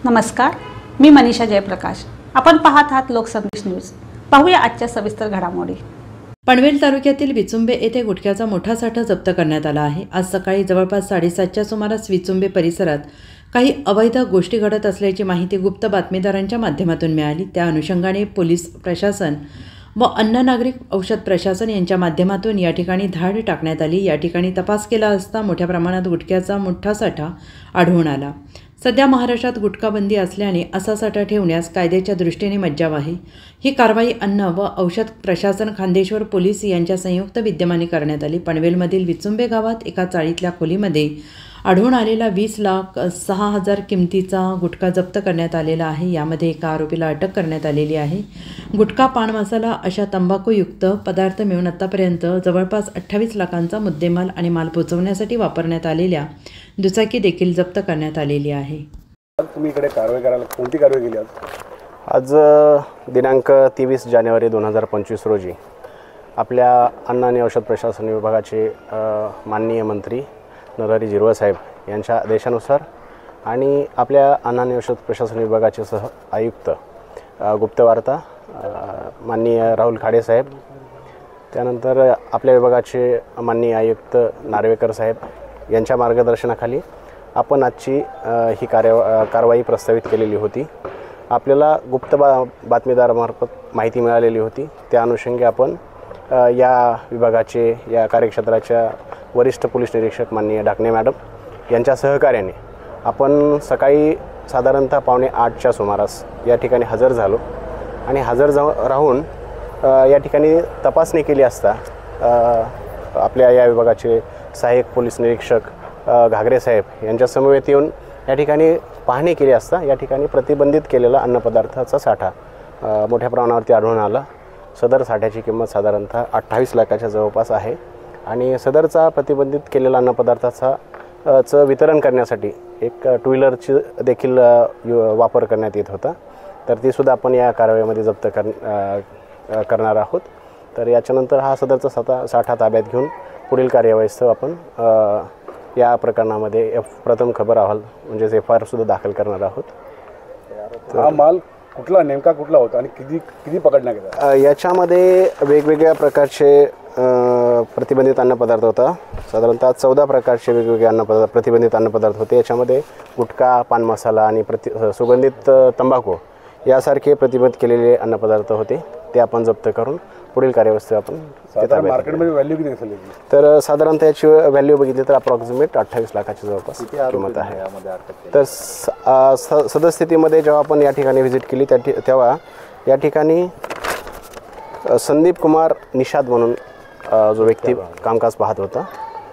नमस्कार, मी मनीषा जयप्रकाश। आपण पाहत आहात लोकसंदेश न्यूज। पाहूया आजच्या सविस्तर घडामोडी। पनवेल तालुक्यातील विचुंबे येथे गुटख्याचा मोठा साठा जप्त करण्यात आला आहे। आज सकाळी जवळपास 7:30च्या सुमारास विचुंबे परिसरात काही अवैध गोष्टी घडत असल्याची माहिती गुप्त बातमीदारांच्या माध्यमातून मिळाली। त्या अनुषंगाने पोलीस प्रशासन व अन्न नागरिक औषध प्रशासन यांच्या माध्यमातून या ठिकाणी धाड टाकण्यात आली। या ठिकाणी तपास केला असता मोठ्या प्रमाणात गुटख्याचा मोठा साठा आढळून आला। सध्या महाराष्ट्रात गुटखा बंदी असल्याने असा साठा ठेवण्यास कायद्याच्या दृष्टीने मज्जाव आहे। ही कारवाई अन्न व औषध प्रशासन, खान्देश्वर पोलीस यांच्या संयुक्त विद्यमाने करण्यात आली। पनवेलमधील विचुंबे गावात एका चाळीतल्या खोलीमध्ये आढळून आलेला 20,06,000 किमतीचा गुटखा जप्त करण्यात आलेला आहे। यामध्ये एका आरोपीला अटक करण्यात आलेली आहे। गुटखा, पान मसाला अशा तंबाखूयुक्त पदार्थ मिळून आतापर्यंत जवळपास 28 लाखांचा मुद्देमाल आणि माल पोहोचवण्यासाठी वापरण्यात आलेल्या दुचाकी देखील जप्त करण्यात आलेली आहे। तुम्ही इकडे कारवाई करायला कोणती कारवाई केली आज दिनांक 23 जानेवारी 2025 रोजी आपल्या अन्न आणि औषध प्रशासन विभागाचे माननीय मंत्री नरहरी झिरवळ साहेब यांच्या आदेशानुसार आणि आपल्या अन्न आणि औषध प्रशासन विभागाचे सह आयुक्त गुप्तवार्ता माननीय राहुल खाडे साहेब, त्यानंतर आपल्या विभागाचे माननीय आयुक्त नार्वेकर साहेब यांच्या मार्गदर्शनाखाली आपण आजची ही कारवाई प्रस्तावित केलेली होती। आपल्याला गुप्त बातमीदारामार्फत माहिती मिळालेली होती। त्या अनुषंगी आपण या विभागाचे, या कार्यक्षेत्राच्या वरिष्ठ पोलीस निरीक्षक माननीय ढाकणे मॅडम यांच्या सहकार्याने आपण सकाळी साधारणतः 7:45च्या सुमारास या ठिकाणी हजर झालो आणि हजर राहून या ठिकाणी तपासणी केली असता आपल्या या विभागाचे सहाय्यक पोलीस निरीक्षक घागरे साहेब यांच्या समवेत येऊन या ठिकाणी पाहणी केली असता या ठिकाणी प्रतिबंधित केलेला अन्नपदार्थाचा साठा मोठ्या प्रमाणावरती आढळून आला। सदर साठ्याची किंमत साधारणतः 28 लाखाच्या जवळपास आहे आणि सदरचा प्रतिबंधित केलेला अन्नपदार्थाचा वितरण करण्यासाठी एक 2 व्हीलरची देखील वापर करण्यात येत होता। तर ती सुद्धा आपण या कारवाईमध्ये जप्त करणार आहोत। तर याच्यानंतर हा सदरचा साठा ताब्यात घेऊन पुढील कार्यवाहीसह आपण या प्रकरणामध्ये प्रथम खबर अहवाल म्हणजेच FIR सुद्धा दाखल करणार आहोत। हा माल कुठला नेमका कुठला होता आणि किती पकडण्यात गेला? याच्यामध्ये वेगवेगळ्या प्रकारचे प्रतिबंधित अन्नपदार्थ होता। साधारणतः 14 प्रकारचे वेगवेगळे प्रतिबंधित अन्नपदार्थ होते। याच्यामध्ये गुटखा, पान मसाला आणि सुगंधित तंबाखू यासारखे प्रतिबंधित केलेले अन्नपदार्थ होते। ते आपण जप्त करून पुढील कार्यवाही आपण मार्केटमध्ये व्हॅल्यू किती असेल? तर साधारणतः याची व्हॅल्यू बघितली तर अप्रॉक्सिमेट 28 लाखाच्या जवळपास किंमत आहे। तर सदस्थितीमध्ये जेव्हा आपण या ठिकाणी व्हिजिट केली तेव्हा या ठिकाणी संदीप कुमार निषाद म्हणून जो व्यक्ती कामकाज पाहत होता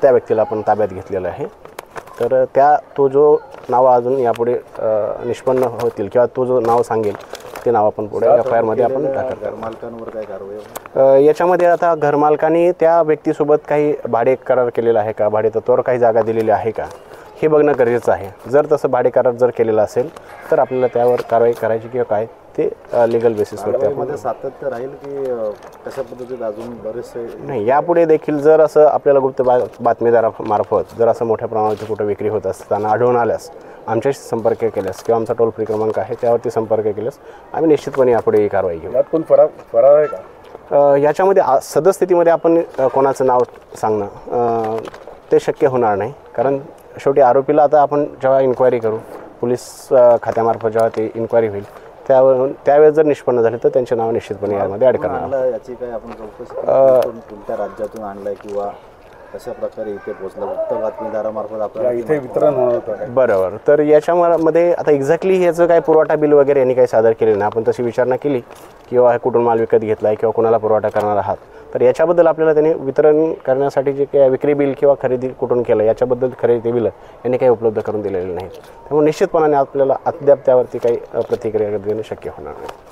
त्या व्यक्तीला आपण ताब्यात घेतलेलं आहे। तर तो जो नाव अजून यापुढे निष्पन्न होतील किंवा तो जो नाव सांगेल ते नाव आपण पुढे FIR मध्ये आपण दाखल करू। मालकांवर काय कारवाई? याच्यामध्ये आता घरमालकाने त्या व्यक्तीसोबत काही भाडे करार केलेला आहे का, भाडेतत्त्वावर काही जागा दिलेली आहे का हे बघणं गरजेचं आहे। जर तसं भाडे करार जर केलेला असेल तर आपल्याला त्यावर कारवाई करायची किंवा काय ते लीगल बेसिसवरती आपण सातत्य राहील की कशा पद्धतीत अजून बरेचसे नाही। यापुढे देखील जर असं आपल्याला गुप्त बातमीदारामार्फत जर असं मोठ्या प्रमाणावरती कुठं विक्री होत असताना आढळून आल्यास आमच्याशी संपर्क केल्यास किंवा आमचा टोल फ्री क्रमांक आहे त्यावरती संपर्क केल्यास आम्ही निश्चितपणे यापुढे ही कारवाई घेऊ। यात कोण फरार आहे का? याच्यामध्ये सदस्थितीमध्ये आपण कोणाचं नाव सांगणं ते शक्य होणार नाही, कारण शेवटी आरोपीला आता आपण जेव्हा इन्क्वायरी करू, पोलीस खात्यामार्फत जेव्हा ते इन्क्वायरी होईल त्यावेळेस जर निष्पन्न झाले तर त्यांचे नाव निश्चितपणे यामध्ये ॲड करणार। याची काय आपण चौकशी कोणत्या राज्यातून आणलाय किंवा कशा प्रकारे इथे पोहोचला गुप्त बातमीदारामार्फत आपल्याला इथे वितरण होतं? बरोबर। तर याच्यामध्ये आता एक्झॅक्टली याचं काय पुरवठा बिल वगैरे यांनी काही सादर केले नाही। आपण तशी विचारणा केली किंवा कुठून माल विकत घेतला आहे किंवा कोणाला पुरवठा करणार आहात, तर याच्याबद्दल आपल्याला त्यांनी वितरण करण्यासाठी जे काही विक्री बिल किंवा खरेदी कुठून केलं याच्याबद्दल खरेदी बिल यांनी काही उपलब्ध करून दिलेले नाहीत। त्यामुळे निश्चितपणाने आपल्याला अद्याप त्यावरती काही प्रतिक्रिया देणं शक्य होणार नाही।